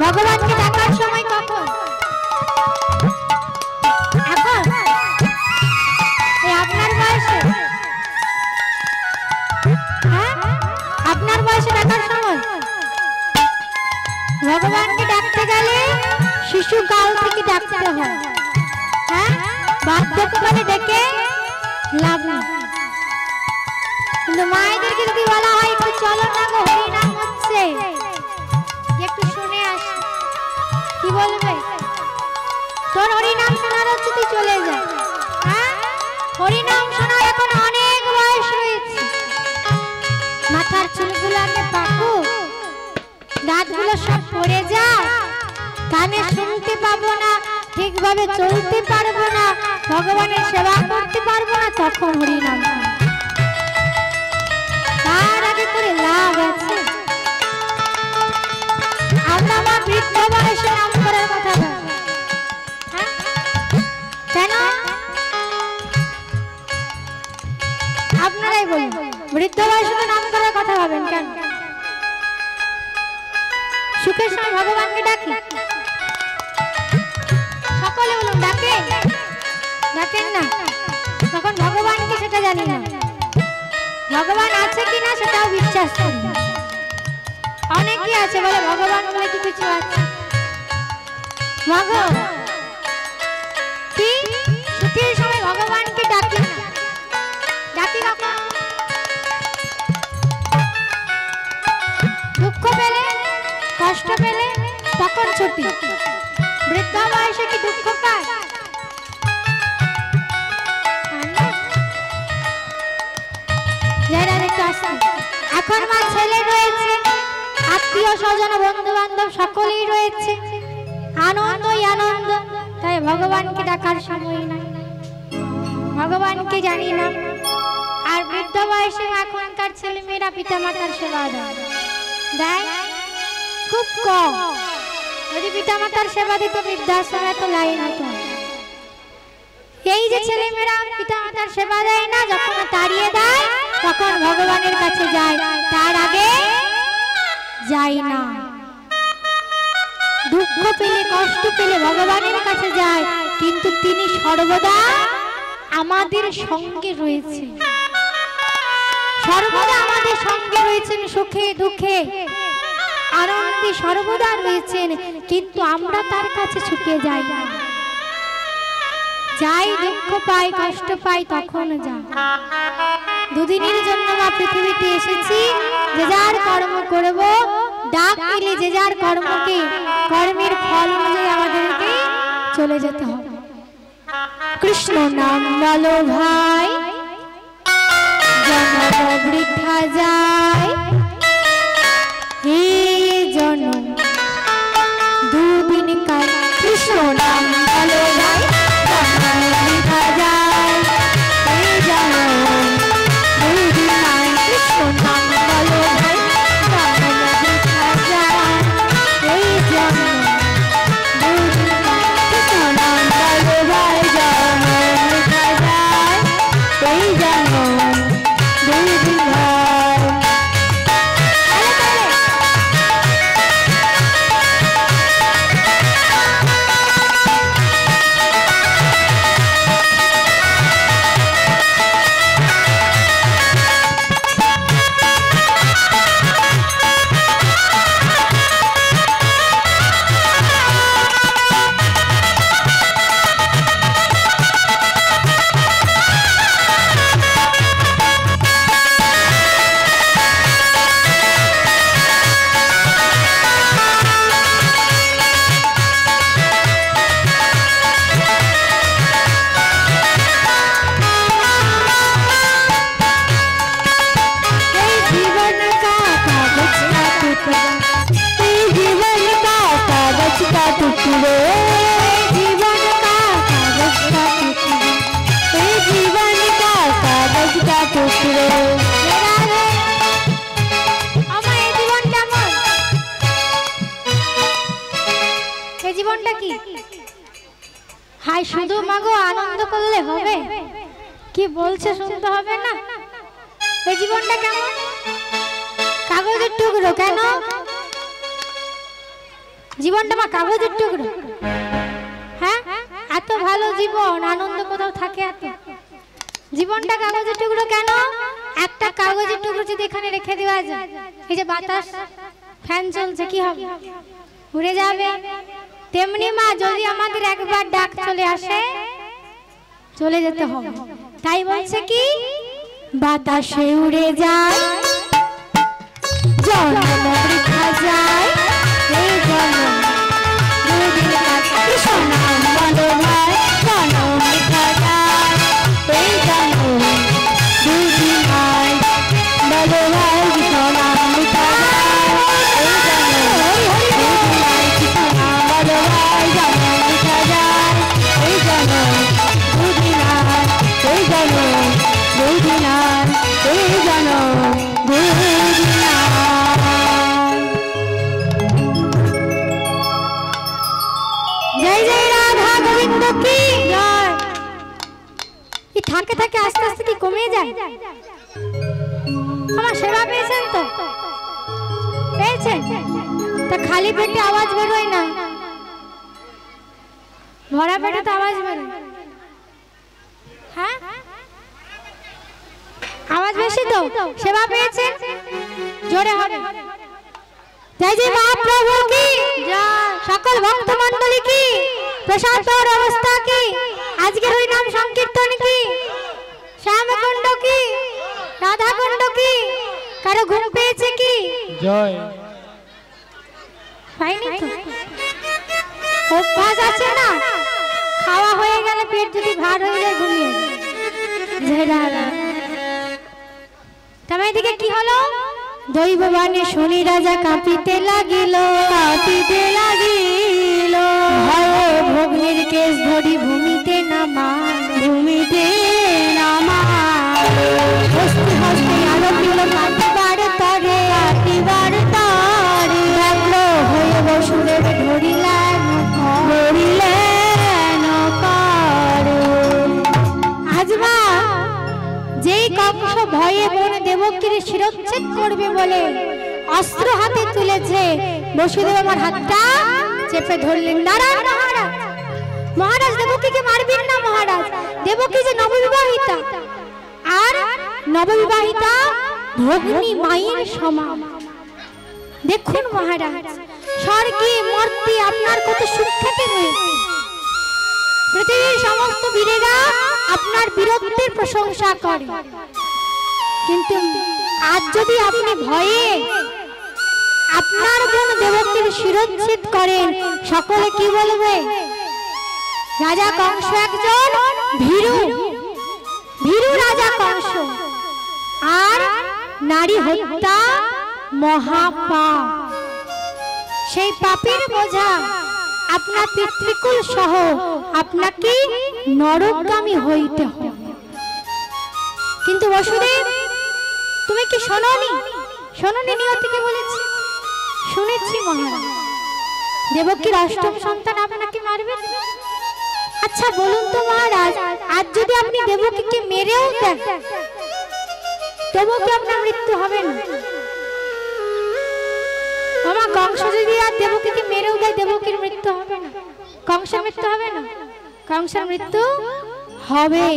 ভগবানকে ডাকার সময় কখন? এখন এই আপনার বয়সে, হ্যাঁ আপনার বয়সে ডাকার সময়। ভগবানকে ডাকতে গেলে শিশু কাল থেকে ডাকতে হয়, হ্যাঁ বাধ্যকরণে ডেকে লাভ নেই। কিন্তু মায়েদেরকে যদি বলা হয় একটু চলো না গো হরিনাম হচ্ছে, একটু শুনে আসি, কি বলবে? তোর হরিনাম শোনার হচ্ছে তুই চলে যা। হ্যাঁ হরিনাম শোনার এখন অনেক বয়স হয়েছে, মাথার চুলগুলো আগে পাকুক, দাঁতগুলো সব পড়ে যায়, কানে শুনতে পাবো না, ঠিকভাবে চলতে পারবো না, ভগবানের সেবা করতে পারবো না, তখন হরিনাম। তার আগে করে লাভ আছে? আমরা আমার বৃদ্ধ বয়সে নাম করার কথা বলি, কেন? আপনারাই বলুন, বৃদ্ধ বয়সে নাম করার কথা ভাবেন কেন? সুখের সময় ভগবানকে ডাকি, সকলে বলুন ডাকে, ডাকেন না? তখন ভগবানকে সেটা জানি না, ভগবান আছে কিনা সেটাও বিশ্বাস করি না। অনেকে আছে বলে ভগবান বলে কি কিছু আছে? মাগো কি সুখের সময় ভগবানকে ডাকি না, ডাকি কখন? দুঃখ পেলে, কষ্ট পেলে তখন ছুটি। বৃদ্ধ বয়সে কি দুঃখ পায়? এখন মা ছেলে রয়েছে, আত্মীয় স্বজন বন্ধু বান্ধব সকলেই রয়েছে, আনন্দই আনন্দ, তাই ভগবানকে ডাকার সময় নাই, ভগবানকে জানি না। আর বৃদ্ধ বয়সে এখনকার ছেলে মেয়েরা পিতা মাতার সেবা দেয় খুব কম। যদি পিতা মাতার সেবা দিত বৃদ্ধাশ্রমে তো লাইন হতো। এই যে ছেলে মেয়েরা পিতা মাতার সেবা দেয় না, যখন তাড়িয়ে দেয় তখন ভগবানের কাছে যায়, তার আগে যায় না। দুঃখ পেলে কষ্ট পেলে ভগবানের কাছে যায়, কিন্তু তিনি সর্বদা আমাদের সঙ্গে রয়েছে, সর্বদা আমাদের সঙ্গে রয়েছেন, সুখে দুঃখে আনন্দে সর্বদা রয়েছেন, কিন্তু আমরা তার কাছে ছুটে যাই না। যাই দুঃখ পাই কষ্ট পাই তখন যাই। দুদিনের জন্য মা পৃথিবীতে এসেছি, যে যার কর্ম করব, ডাক দিলে যে যার কর্মকে কর্মের ফল অনুযায়ী আমাদেরকে চলে যেতে হবে। কৃষ্ণ নাম বলো ভাই, জন্ম বৃথা যায়, হে জনম দুদিন কাল। কৃষ্ণ নাম বলো ভাই, জন্ম বৃথা যায়, হে জনম দুদিন কাল। কৃষ্ণ নাম বলো ভাই, জন্ম বৃথা যায়, হে জনম দুদিন কাল। কৃষ্ণ নাম বলো ভাই, জন্ম বৃথা যায়, হে জনম দুদিন কাল। জীবনটা কি হাই শুধু মাগো আনন্দ করলে হবে? কি বলছে শুনতে হবে না? এই জীবনটা কেমন? কাগজের টুকরো কেন? জীবনটা মা কাগজের টুকরো। হ্যাঁ, এত ভালো জীবন, আনন্দ কোথাও থাকে এত? জীবনটা কাগজের টুকরো কেন? একটা কাগজের টুকরো যদি এখানে রেখে দেওয়া যায়, এই যে বাতাস ফ্যান চলছে, কি হবে? উড়ে যাবে। তেমনি মা যদি আমাদের একবার ডাক চলে আসে, চলে যেতে হবে। তাই বলছে কি, বাতাসে উড়ে যায়, জন্ম বৃথা যায়, এই জন্ম দুদিন কাছে সোনাম বলো ভাই, জন্ম বৃথা যায়, এই জন্ম দুদিন হয় বলো ভাই, সোনাম বৃথা যায়, এই জন্ম দুদিন হয়, সোনাম বলো ভাই, জন্ম বৃথা যায়, এই জন্ম দুদিন হয়, এই জন্ম দুদিন হয়, এই জন্ম দুদিন হয়। জয় জয় রাধা গোবিন্দ কি জয়। এই থাকে থাকে আস্তে আস্তে কি কমে যায়? আমার সেবা পেয়েছেন তো? পেয়েছেন? তা খালি পেটে আওয়াজ বেরোয় না, ভরা পেটে তো আওয়াজ বেরোয়। হ্যাঁ, আওয়াজ বেশি তো? সেবা পেয়েছেন? জোরে হবে। জয় জয় মহাপ্রভু কি জয়, সকল ভক্ত মণ্ডলী কি, প্রসাদ অবস্থা কি, আজকের ওই নাম সংকীর্তন কি, শ্যামকুণ্ড কি, রাধাকুণ্ড কি, কারো ঘুম পেয়েছে কি জয়? পাইনি তো? অভ্যাস আছে না, খাওয়া হয়ে গেলে পেট যদি ভার হয়ে যায় ঘুমিয়ে যায়। তবে এদিকে কি হলো? দৈববাণী শুনি রাজা কাঁপিতে লাগিল, কাঁপিতে লাগিল, ভয়ে ভগ্নির কেশ ধরি ভূমিতে নামাল, ভূমিতে নামাল, হস্তে হস্তে আলোকিল কাটিবার তরে, কাটিবার তরে, ব্যগ্র হয়ে বসুদেব ধরিলেন, ধরিলেন করে। আজমা যেই কংস ভয়ে বনে দেবকীর শিরচ্ছেদ করবে বলে অস্ত্র হাতে তুলেছে, বসুদেব আমার হাতটা চেপে ধরলেন। নারায়ণ মহারাজ, মহারাজ দেবকীকে মারবেন না মহারাজ, দেবকী যে নববিবাহিতা, আর নববিবাহিতা ভগ্নী মায়ের সমান। দেখুন মহারাজ, স্বর্গে মর্তে আপনার কত সুখ্যাতি রয়েছে, পৃথিবীর সমস্ত বীরেরা আপনার বীরত্বের প্রশংসা করে, কিন্তু আজ যদি আপনি ভয়ে আপনার বোন দেবকীর শিরচ্ছেদ করেন, সকলে কি বলবে? রাজা কংস একজন ভীরু, ভীরু রাজা কংস, আর নারী হত্যা মহাপাপ। সেই পাপের বোঝা আপনার পিতৃকুল সহ আপনাকে নরকগামী হইতে হবে। কিন্তু বসুদেব, তুমি কি শোনোনি? শোনোনি নিয়তিকে বলেছি? শুনেছি মহারাজ, দেবকীর অষ্টম সন্তান আপনাকে মারবে। আচ্ছা বলুন তো মহারাজ, আজ যদি আপনি দেবকীকে মেরেও দেন, তবু কি আপনার মৃত্যু হবে না? আমার কংস যদি আর দেবকীকে মেরেও দেয়, দেবকীর মৃত্যু হবে না? কংসের মৃত্যু হবে না? কংসের মৃত্যু হবে,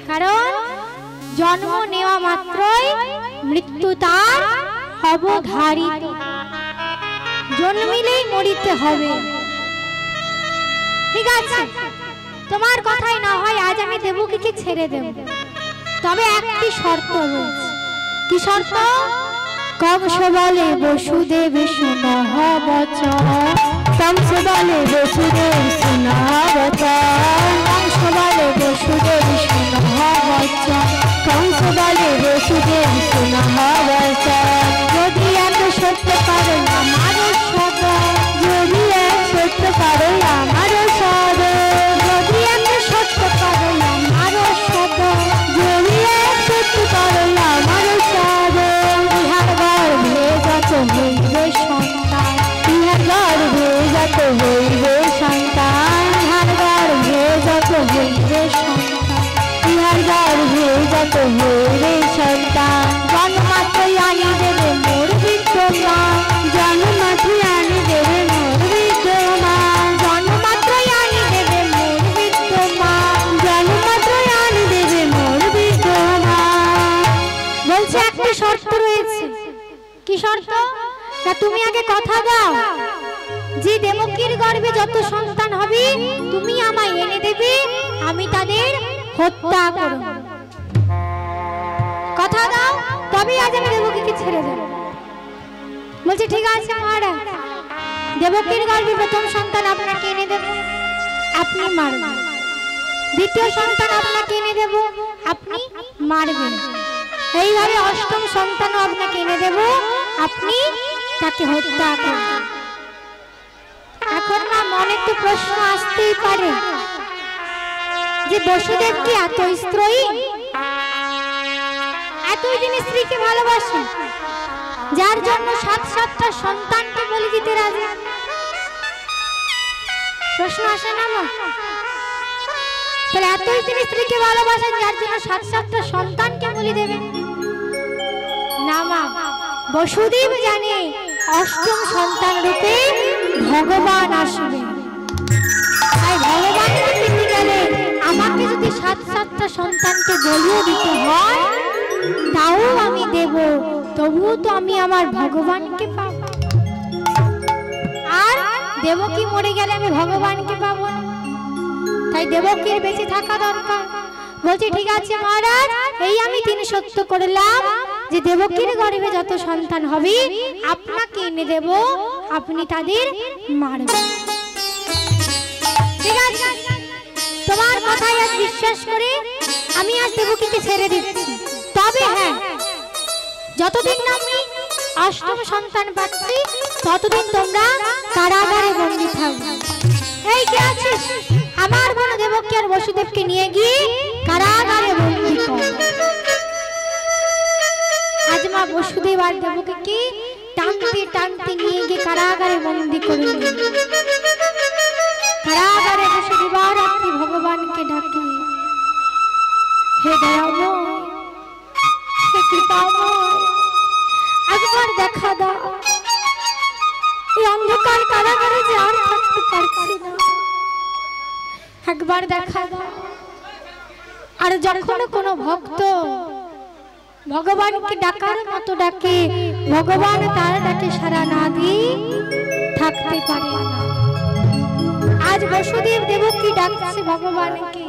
কারণ জন্ম নেওয়া মাত্রই মৃত্যু তার অবধারিত, জন্মিলেই মরিতে হবে। ঠিক আছে, তোমার কথাই না হয় আজ আমি দেবকীকে ছেড়ে দেব, তবে একটি শর্ত রয়েছে। কি শর্ত? কংস বলে বসুদেব শুনহ বচন, কংস বলে বসুদেব শুনহ বচন, কংস বলে বসুদেব শুনহ বচন, কংস বলে বসুদেব শুনহ বচন। যদি এত সত্য পারো আমার সদ, যদি এক সত্য পারো আমার সদ, যদি এত সত্য পারো আমার সদ, যদি এক সত্য পারো আমার সদ। ইহার গর্ভে যত হইবে সন্তান, ইহার গর্ভে যত হইবে সন্তান, ইহার গর্ভে যত হইবে সন্তান, ইহার গর্ভে যত হইবে সন্তান। জন্মাত্রই আনি দেবে মোর বিদ্যমান, জন্মাত্রই আনি দেবে মোর তা তুমি আগে কথা দাও যে দেবকীর গর্ভে যত সন্তান হবে তুমি আমায় এনে দেবে, আমি তাদের হত্যা করব। কথা দাও, তবে আজ আমি দেবকীকে ছেড়ে দেব। বলছে ঠিক আছে মহারাজ, দেবকীর গর্ভে প্রথম সন্তান আপনাকে এনে দেব, আপনি মারবেন। দ্বিতীয় সন্তান আপনাকে এনে দেব, আপনি মারবেন। এইভাবে অষ্টম সন্তানও আপনাকে এনে দেব, আপনি তাকে হত্যা করবেন। এখন না মনে তো প্রশ্ন আসতেই পারে যে বসুদেব কি এত স্ত্রয়ী, এতই যিনি স্ত্রীকে ভালোবাসেন যার জন্য সাতটা সন্তানকে বলি দিতে রাজি? প্রশ্ন আসে না মা? তাহলে এতই তিনি স্ত্রীকে ভালোবাসেন যার জন্য সাতটা সন্তানকে বলি দেবেন না মা? বসুদেব জানে অষ্টম সন্তান রূপে ভগবান আসবে। তাই ভগবানকে পেতে গেলে আমাকে যদি সাতটা সন্তানকে বলিও দিতে হয় তাও আমি দেব, তবুও তো আমি আমার ভগবানকে পাব। আর দেবকী মরে গেলে আমি ভগবানকে পাবো না, তাই দেবকীর বেঁচে থাকা দরকার। বলছি ঠিক আছে মহারাজ, এই আমি তিনি সত্য করলাম যে দেবকীর গর্ভে যত সন্তান হবে আপনাকে এনে দেব, আপনি তাদের মারবেন। ঠিক আছে, তোমার কথাই আজ বিশ্বাস করে আমি আজ দেবকীকে ছেড়ে দিচ্ছি। তবে হ্যাঁ, যতদিন না আমি অষ্টম সন্তান পাচ্ছি ততদিন তোমরা কারাগারে বন্দী থাকবে। এই কে আছিস? আমার বোন দেবকী আর বসুদেবকে নিয়ে গিয়ে কারাগারে বন্দী কর। আজ মা বসুদেব আর দেবকীকে টানতে টানতে নিয়ে গিয়ে কারাগারে বন্দী করে। কারাগারে বসে দিবারাত্রি ভগবানকে ডাকে, হে দয়াময়, হে কৃপাময়, একবার দেখা দাও, এই অন্ধকার কারাগারে যে আর থাকতে পারছি না, একবার দেখা দাও। আর যখন কোনো ভক্ত ভগবানকে ডাকার মতো ডাকে, ভগবান তার ডাকে সাড়া না দিয়ে থাকতে পারে না। আজ বসুদেব দেবকী ডাকছে ভগবানকে,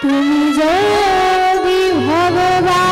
তুমি যদি ভগবান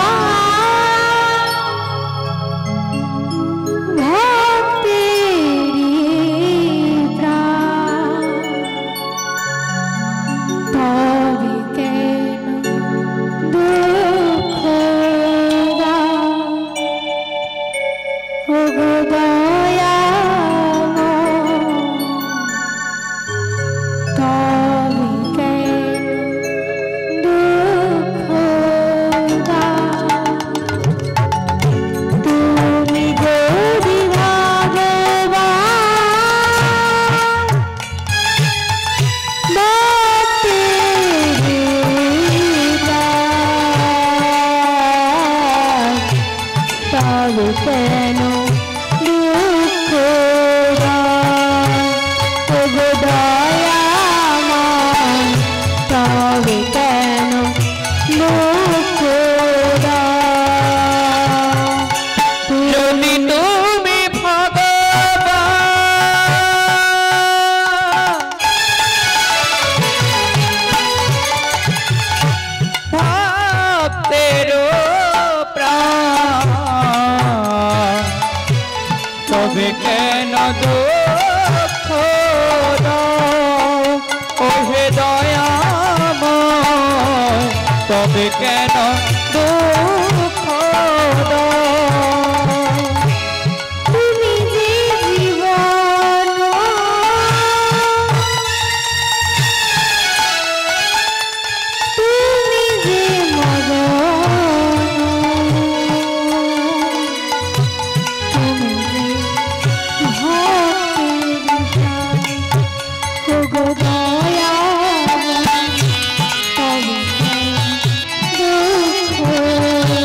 Oh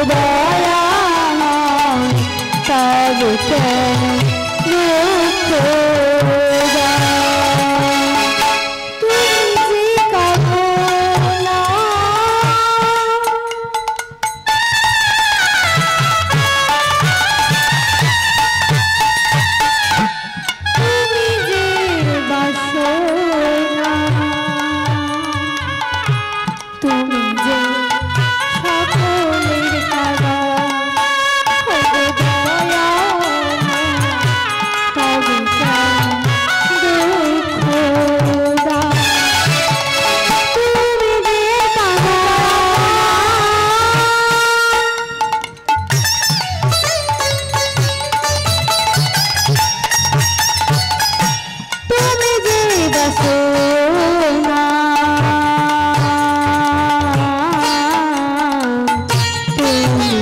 দয়াময় তবে কেন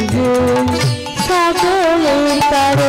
দুঃখ সকলের